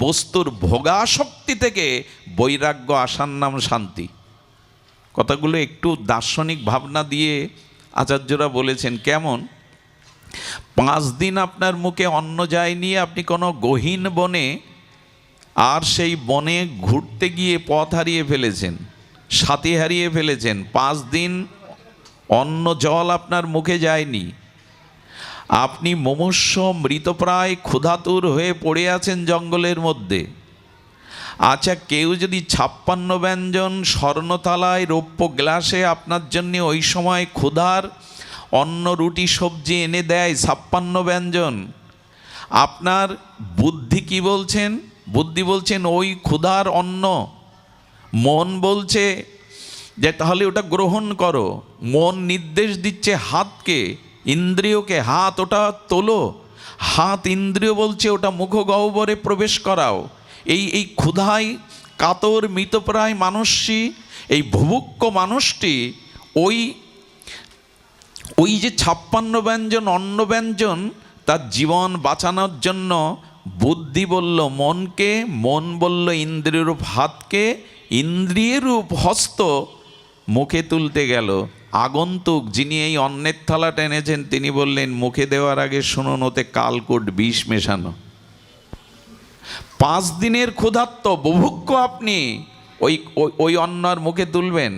বস্তুর ভোগাসক্তি থেকে বৈরাগ্য আসার নাম শান্তি। কথাগুলো একটু দার্শনিক ভাবনা দিয়ে আচার্যরা বলেছেন। কেমন? 5 দিন আপনার মুখে অন্ন যায়নি, আপনি কোনো গহীন বনে, আর সেই বনে ঘুরতে গিয়ে পথ হারিয়ে ফেলেছেন, সাথী হারিয়ে ফেলেছেন। 5 দিন অন্ন জল আপনার মুখে যায়নি, আপনি মুমূর্ষ মৃতপ্রায় ক্ষুধাতুর হয়ে পড়ে আছেন জঙ্গলের মধ্যে। আচ্ছা, কেউ যদি 56 ব্যঞ্জন স্বর্ণতালায় রৌপ্য গ্লাসে আপনার জন্য ওই সময় ক্ষুধার অন্ন রুটি সবজি এনে দেয়, 56 ব্যঞ্জন, আপনার বুদ্ধি কি বলছেন? বুদ্ধি বলছেন ওই ক্ষুধার অন্ন মন বলছে যে তাহলে ওটা গ্রহণ করো, মন নির্দেশ দিচ্ছে হাতকে, ইন্দ্রিয়কে, হাত ওটা তোলো, হাত ইন্দ্রিয় বলছে ওটা মুখগহ্বরে প্রবেশ করাও। এই ক্ষুধায় কাতর মৃতপ্রায় মানুষটি, এই ভুভুক্ষ মানুষটি ওই যে 56 ব্যঞ্জন অন্ন ব্যঞ্জন তার জীবন বাঁচানোর জন্য বুদ্ধি বলল মনকে, মন বলল ইন্দ্রিয় রূপ হাতকে, ইন্দ্রিয়ের রূপ হস্ত মুখে তুলতে গেল। আগন্তুক যিনি এই অন্নের থালা টেনেছেন তিনি বললেন মুখে দেওয়ার আগে শুনুন ওতে কালকূট বিষ মেশানো। 5 দিনের ক্ষুধার্ত বুভুক্ষ আপনি ওই অন্নার মুখে তুলবেন,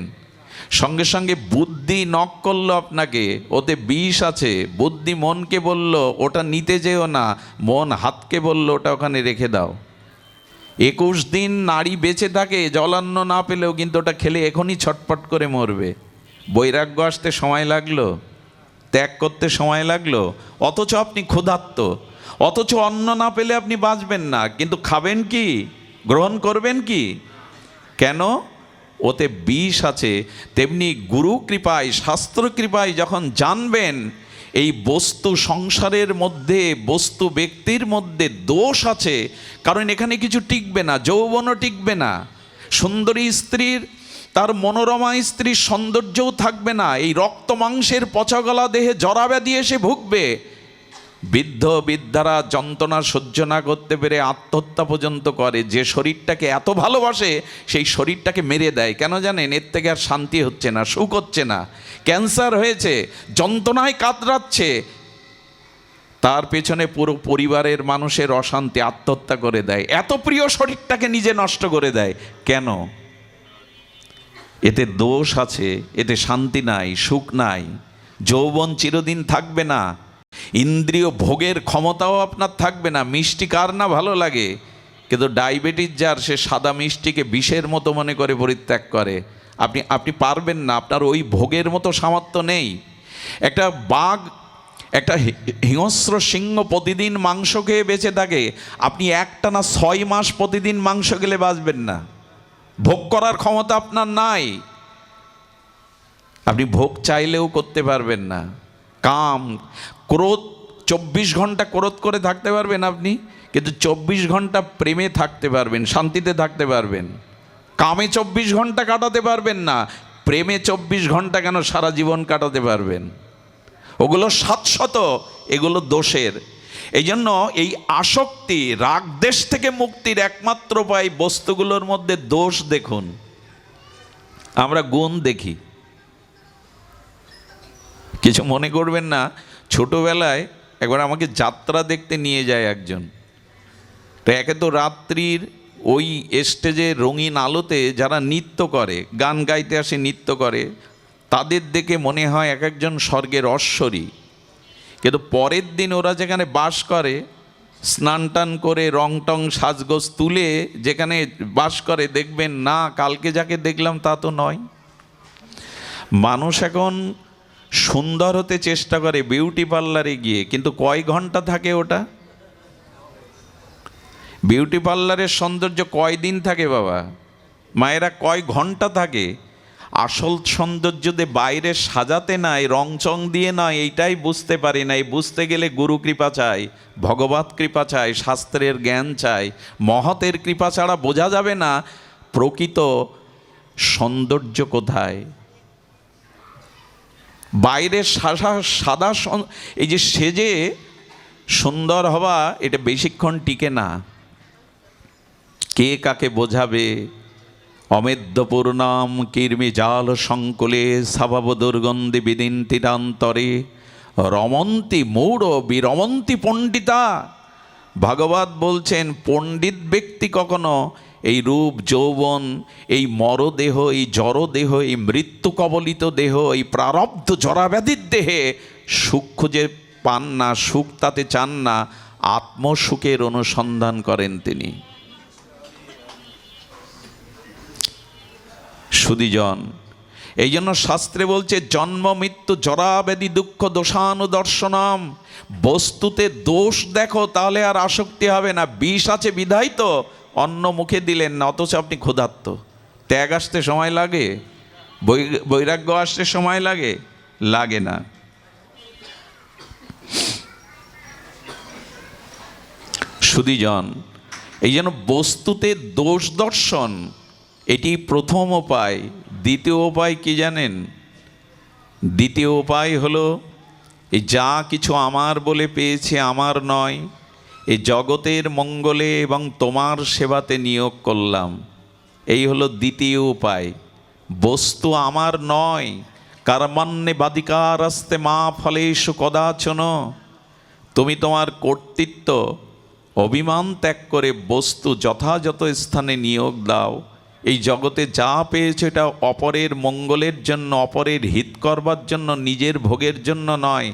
সঙ্গে সঙ্গে বুদ্ধি নক করলো আপনাকে ওতে বিষ আছে। বুদ্ধি মনকে বলল ওটা নিতে যেও না, মন হাতকে বলল ওটা ওখানে রেখে দাও। 21 দিন নারী বেঁচে থাকে জলান্ন না পেলেও, কিন্তু ওটা খেলে এখনই ছটপট করে মরবে। বৈরাগ্য আসতে সময় লাগলো, ত্যাগ করতে সময় লাগলো, অথচ আপনি ক্ষুধার্ত, অথচ অন্ন না পেলে আপনি বাঁচবেন না, কিন্তু খাবেন কি, গ্রহণ করবেন কি? কেন? ওতে বিষ আছে। তেমনি গুরু কৃপায়, শাস্ত্র কৃপায় যখন জানবেন এই বস্তু সংসারের মধ্যে, বস্তু ব্যক্তির মধ্যে দোষ আছে, কারণ এখানে কিছু টিকবে না, যৌবনও টিকবে না, সুন্দরী স্ত্রীর, তার মনোরমা স্ত্রীর সৌন্দর্যও থাকবে না, এই রক্ত মাংসের পচাগলা দেহে জরাব্যাধি এসে ভুগবে। বৃদ্ধ বৃদ্ধারা যন্ত্রণা সহ্য না করতে পেরে আত্মহত্যা পর্যন্ত করে। যে শরীরটাকে এত ভালোবাসে সেই শরীরটাকে মেরে দেয়। কেন জানেন? এর থেকে আর শান্তি হচ্ছে না, সুখ হচ্ছে না, ক্যান্সার হয়েছে, যন্ত্রণায় কাতরাচ্ছে, তার পেছনে পুরো পরিবারের মানুষের অশান্তি, আত্মহত্যা করে দেয়। এত প্রিয় শরীরটাকে নিজে নষ্ট করে দেয় কেন? এতে দোষ আছে, এতে শান্তি নাই, সুখ নাই, যৌবন চিরদিন থাকবে না, ইন্দ্রিয় ভোগের ক্ষমতাও আপনার থাকবে না। মিষ্টি কার না ভালো লাগে? কিন্তু ডায়াবেটিস যার, সে সাদা মিষ্টিকে বিষের মতো মনে করে পরিত্যাগ করে। আপনি পারবেন না, আপনার ওই ভোগের মতো সামর্থ্য নেই। একটা বাঘ, একটা হিংস্র সিংহ প্রতিদিন মাংস খেয়ে বেঁচে থাকে, আপনি একটানা 6 মাস প্রতিদিন মাংস খেলে বাঁচবেন না। ভোগ করার ক্ষমতা আপনার নাই, আপনি ভোগ চাইলেও করতে পারবেন না। কাম, ক্রোধ, 24 ঘন্টা ক্রোধ করে থাকতে পারবেন আপনি, কিন্তু 24 ঘন্টা প্রেমে থাকতে পারবেন, শান্তিতে থাকতে পারবেন। কামে 24 ঘন্টা কাটাতে পারবেন না, প্রেমে 24 ঘন্টা কেন সারা জীবন কাটাতে পারবেন। ওগুলো শাশ্বত, এগুলো দোষের। এই জন্য এই আসক্তি, রাগ দেশ থেকে মুক্তির একমাত্র উপায় বস্তুগুলোর মধ্যে দোষ দেখুন, আমরা গুণ দেখি। কিছু মনে করবেন না, ছোটবেলায় একবার আমাকে যাত্রা দেখতে নিয়ে যায় একজন। তো একে তো রাত্রির ওই স্টেজে রঙিন আলোতে যারা নৃত্য করে, গান গাইতে আসে, নৃত্য করে, তাদের দেখে মনে হয় এক একজন স্বর্গের ঐশ্বরী। কিন্তু পরের দিন ওরা যেখানে বাস করে, স্নান টান করে রং টং সাজগোজ তুলে যেখানে বাস করে, দেখবেন না কালকে যাকে দেখলাম তা তো নয়। মানুষ এখন সুন্দর হতে চেষ্টা করে বিউটি পার্লারে গিয়ে, কিন্তু কয় ঘন্টা থাকে ওটা? বিউটি পার্লারের সৌন্দর্য কয় দিন থাকে বাবা? মায়েরা কয় ঘন্টা থাকে? আসল সৌন্দর্য যে বাইরে সাজাতে নাই, রংচং দিয়ে নয়, এইটাই বুঝতে পারি না। এই বুঝতে গেলে গুরু কৃপা চাই, ভগবত কৃপা চাই, শাস্ত্রের জ্ঞান চাই, মহতের কৃপা ছাড়া বোঝা যাবে না প্রকৃত সৌন্দর্য কোথায়। বাইরের সাদা এই যে সেজে সুন্দর হওয়া, এটা বেশিক্ষণ টিকে না। কে কাকে বোঝাবে? অমেদ্য পূর্ণাম কীর্মি জাল সংকুলে স্বভাব দুর্গন্ধি বিদিন তীরান্তরে রমন্তি মূঢ় বিরমন্তি পণ্ডিতা। ভাগবত বলছেন পণ্ডিত ব্যক্তি কখনো এই রূপ যৌবন, এই মরদেহ, এই জড়দেহ, এই মৃত্যু কবলিত দেহ, এই প্রারব্ধ জরাব্যাধির দেহে সুখ খুঁজে পান না, সুখ তাতে চান না, আত্মসুখের অনুসন্ধান করেন তিনি। সুধীজন, এই জন্য শাস্ত্রে বলছে জন্ম মৃত্যু জরাব্যাধি দুঃখ দোষানুদর্শনম। বস্তুতে দোষ দেখো, তাহলে আর আসক্তি হবে না। বিষ আছে বিধাই তো অন্ন মুখে দিলেন না, অথচ আপনি ক্ষুধার্ত। ত্যাগ আসতে সময় লাগে? বৈরাগ্য আসতে সময় লাগে? লাগে না। সুধীজন, এই যেন বস্তুতে দোষ দর্শন, এটি প্রথম উপায়। দ্বিতীয় উপায় কি জানেন? দ্বিতীয় উপায় হলো এই যা কিছু আমার বলে পেয়েছে আমার নয়, এই জগতের মঙ্গলে এবং তোমার সেবাতে নিয়োগ করলাম। এই হলো দ্বিতীয় উপায়। বস্তু আমার নয়। কর্মণ্যে বাধিকারস্তে মা ফলেষু কদাচন। তুমি তোমার কর্তৃত্ব অভিমান ত্যাগ করে বস্তু যথাযথ স্থানে নিয়োগ দাও। এই জগতে যা পেয়েছো এটা অপরের মঙ্গলের জন্য, অপরের হিত করবার জন্য, নিজের ভোগের জন্য নয়।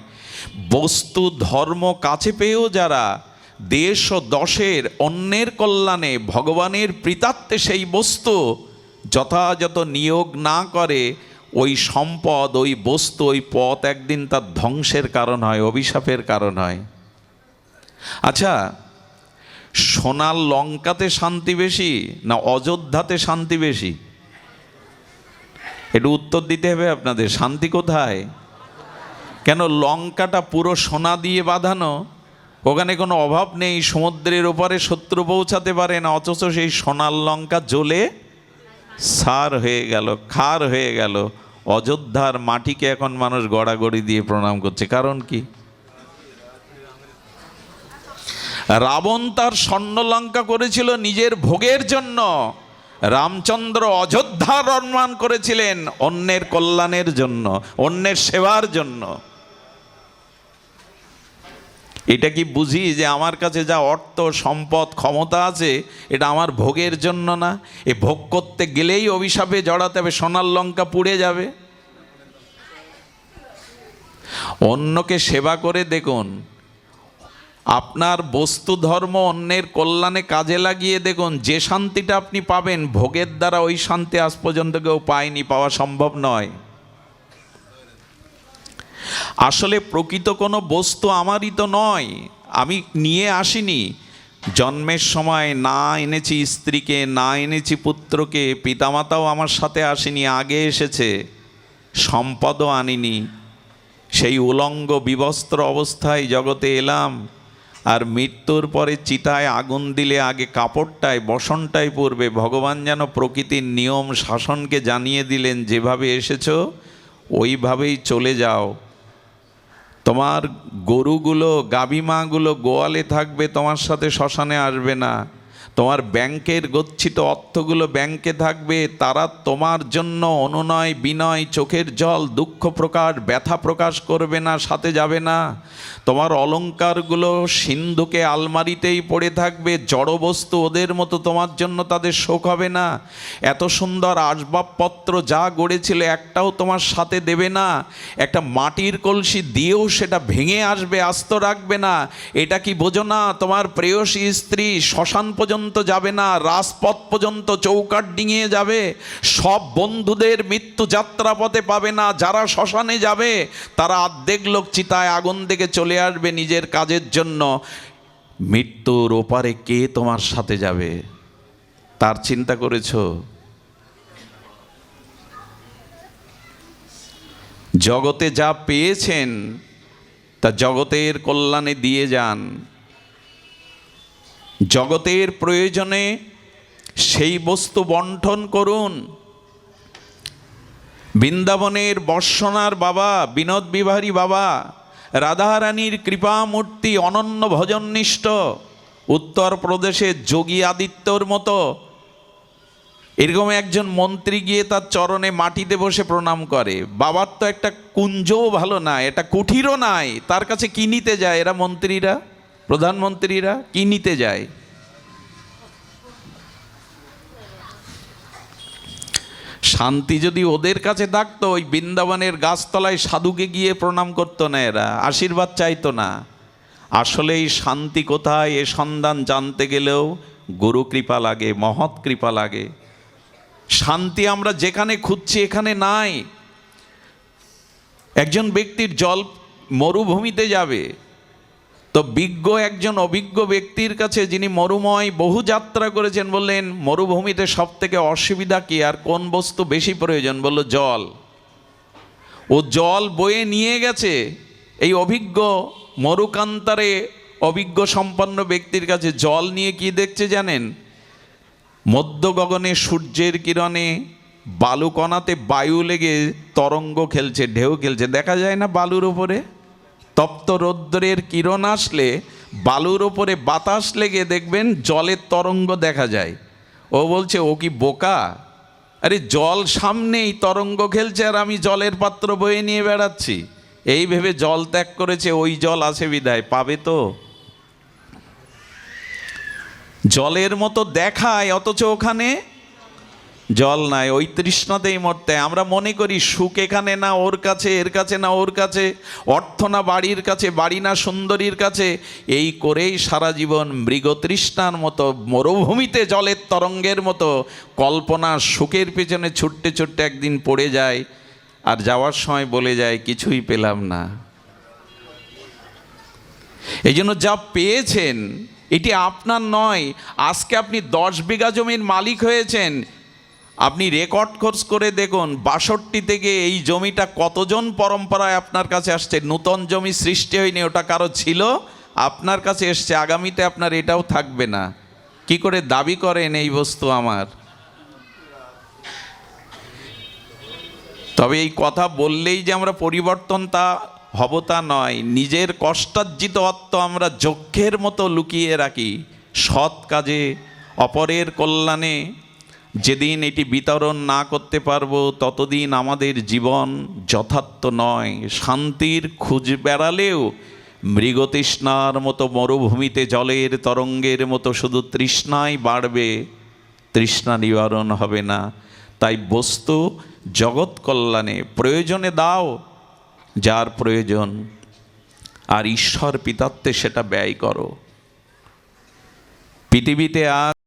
বস্তু ধর্ম কাছে পেয়েও যারা দেশ ও দশের অন্যের কল্যাণে ভগবানের প্রীতার্থে সেই বস্তু যথাযথ নিয়োগ না করে, ওই সম্পদ, ওই বস্তু, ওই পথ একদিন তার ধ্বংসের কারণ হয়, অভিশাপের কারণ হয়। আচ্ছা, সোনার লঙ্কাতে শান্তি বেশি না অযোধ্যাতে শান্তি বেশি? একটু উত্তর দিতে হবে আপনাদের। শান্তি কোথায়? কেন? লঙ্কাটা পুরো সোনা দিয়ে বাঁধানো, ওখানে কোনো অভাব নেই, সমুদ্রের ওপারে শত্রু পৌঁছাতে পারে না, অথচ সেই সোনার লঙ্কা জ্বলে সার হয়ে গেল, খার হয়ে গেল। অযোধ্যার মাটিকে এখন মানুষ গড়াগড়ি দিয়ে প্রণাম করছে। কারণ কি? রাবণ তার স্বর্ণলঙ্কা করেছিল নিজের ভোগের জন্য, রামচন্দ্র অযোধ্যার নির্মাণ করেছিলেন অন্যের কল্যাণের জন্য, অন্যের সেবার জন্য। এটা কি বুঝি যে আমার কাছে যা অর্থ সম্পদ ক্ষমতা আছে এটা আমার ভোগের জন্য না? এ ভোগ করতে গেলেই অভিশাপে জড়াতে হবে, সোনার লঙ্কা পুড়ে যাবে। অন্যকে সেবা করে দেখুন, আপনার বস্তু ধর্ম অন্যের কল্যাণে কাজে লাগিয়ে দেখুন, যে শান্তিটা আপনি পাবেন ভোগের দ্বারা ওই শান্তি আজ পর্যন্ত কেউ পায়নি, পাওয়া সম্ভব নয়। আসলে প্রকৃত কোনো বস্তু আমারই তো নয়, আমি নিয়ে আসিনি। জন্মের সময় না এনেছি স্ত্রীকে, না এনেছি পুত্রকে, পিতামাতাও আমার সাথে আসেনি, আগে এসেছে। সম্পদও আনিনি, সেই উলঙ্গ বিবস্ত্র অবস্থায় জগতে এলাম। আর মৃত্যুর পরে চিতায় আগুন দিলে আগে কাপড়টায় বসনটাই পড়বে। ভগবান যেন প্রকৃতির নিয়ম শাসনকে জানিয়ে দিলেন, যেভাবে এসেছো ওইভাবেই চলে যাও। তোমার গরুগুলো, গাভী মাগুলো গোয়ালে থাকবে, তোমার সাথে শ্মশানে আসবে না। তোমার ব্যাংকের গচ্ছিত অর্থগুলো ব্যাংকে থাকবে, তারা তোমার জন্য অনুনয় বিনয়, চোখের জল, দুঃখ প্রকাশ, ব্যথা প্রকাশ করবে না, সাথে যাবে না। তোমার অলংকারগুলো সিন্ধুকে আলমারিতেই পড়ে থাকবে, জড় বস্তু ওদের মতো তোমার জন্য তাদের শোক হবে না। এত সুন্দর আসবাবপত্র যা গড়েছিল একটাও তোমার সাথে দেবে না। একটা মাটির কলসি দিয়েও সেটা ভেঙে আসবে, আস্ত রাখবে না। এটা কি বোঝো না? তোমার প্রেয়সী স্ত্রী শ্মশান পর্যন্ত যাবে না, রাজপথ পর্যন্ত চৌকাঠ ডিঙিয়ে যাবে। সব বন্ধুদের মৃত্যু যাত্রা পথে পাবে না। যারা শ্মশানে যাবে তারা অর্ধেক লোক চিতায় আগুন থেকে চলে আসবে নিজের কাজের জন্য। মৃত্যুর ওপারে কে তোমার সাথে যাবে তার চিন্তা করেছো? জগতে যা পেয়েছেন তা জগতের কল্যাণে দিয়ে যান। জগতের প্রয়োজনে সেই বস্তু বন্টন করুন। বৃন্দাবনের বর্ষণার বাবা, বিনোদ বিহারী বাবা, রাধারানীর কৃপামূর্তি, অনন্য ভজননিষ্ঠ, উত্তরপ্রদেশের যোগী আদিত্যর মতো এরকম একজন মন্ত্রী গিয়ে তার চরণে মাটিতে বসে প্রণাম করে। বাবার তো একটা কুঞ্জও ভালো নাই, এটা কুঠিরও নাই, তার কাছে কি নিতে যায় এরা মন্ত্রীরা, প্রধানমন্ত্রীরা কি নিতে যায়? শান্তি যদি ওদের কাছে থাকতো, ওই বৃন্দাবনের গাছতলায় সাধুকে গিয়ে প্রণাম করতো না, এরা আশীর্বাদ চাইতো না। আসলে এই শান্তি কোথায় এ সন্ধান জানতে গেলেও গুরু কৃপা লাগে, মহৎ কৃপা লাগে। শান্তি আমরা যেখানে খুঁজছি এখানে নাই। একজন ব্যক্তির জল মরুভূমিতে যাবে, তো বিজ্ঞ একজন অভিজ্ঞ ব্যক্তির কাছে, যিনি মরুময় বহু যাত্রা করেছেন, বললেন মরুভূমিতে সব থেকে অসুবিধা কি আর কোন বস্তু বেশি প্রয়োজন? বলল জল। ও জল বয়ে নিয়ে গেছে এই অভিজ্ঞ মরুকান্তারে অভিজ্ঞ সম্পন্ন ব্যক্তির কাছে। জল নিয়ে কি দেখছে জানেন? মধ্য গগনে সূর্যের কিরণে বালুকণাতে বায়ু লেগে তরঙ্গ খেলছে, ঢেউ খেলছে, দেখা যায় না বালুর ওপরে? তপ্ত রৌদ্রের কিরণ আসলে বালুর ওপরে বাতাস লেগে দেখবেন জলের তরঙ্গ দেখা যায়। ও বলছে ও কি বোকা? আরে জল সামনেই, তরঙ্গ খেলছে, আর আমি জলের পাত্র বয়ে নিয়ে বেড়াচ্ছি। এই ভেবে জল ত্যাগ করেছে, ওই জল আছে বিধায় পাবে তো। জলের মতো দেখায় অথচ ওখানে জল নাই। ওই তৃষ্ণাতেই মরতে। আমরা মনে করি সুখ এখানে না ওর কাছে, এর কাছে না ওর কাছে, অর্থ না বাড়ির কাছে, বাড়ি না সুন্দরীর কাছে। এই করেই সারা জীবন মৃগতৃষ্ণার মতো মরুভূমিতে জলের তরঙ্গের মতো কল্পনা সুখের পেছনে ছুটতে ছুটতে একদিন পড়ে যায়, আর যাওয়ার সময় বলে যায় কিছুই পেলাম না। এই জন্য যা পেয়েছেন এটি আপনার নয়। আজকে আপনি 10 বিঘা জমির মালিক হয়েছেন। আপনি রেকর্ড কোর্স করে দেখুন 62 থেকে এই জমিটা কতজন পরম্পরায় আপনার কাছে আসছে। নূতন জমি সৃষ্টি হয়নি, ওটা কারো ছিল, আপনার কাছে এসছে। আগামীতে আপনার এটাও থাকবে না। কি করে দাবি করেন এই বস্তু আমার? তবে এই কথা বললেই যে আমরা পরিবর্তন তা হব তা নয়। নিজের কষ্টার্জিত অর্থ আমরা যজ্ঞের মতো লুকিয়ে রাখি। সৎ কাজে, অপরের কল্যাণে যেদিন এটি বিতরণ না করতে পারবো, ততদিন আমাদের জীবন যথার্থ নয়। শান্তির খুঁজ বেড়ালেও মৃগতৃষ্ণার মতো মরুভূমিতে জলের তরঙ্গের মতো শুধু তৃষ্ণাই বাড়বে, তৃষ্ণা নিবারণ হবে না। তাই বস্তু জগৎ কল্যাণে প্রয়োজনে দাও যার প্রয়োজন, আর ঈশ্বর পিতাত্বে সেটা ব্যয় করো। পৃথিবীতে আর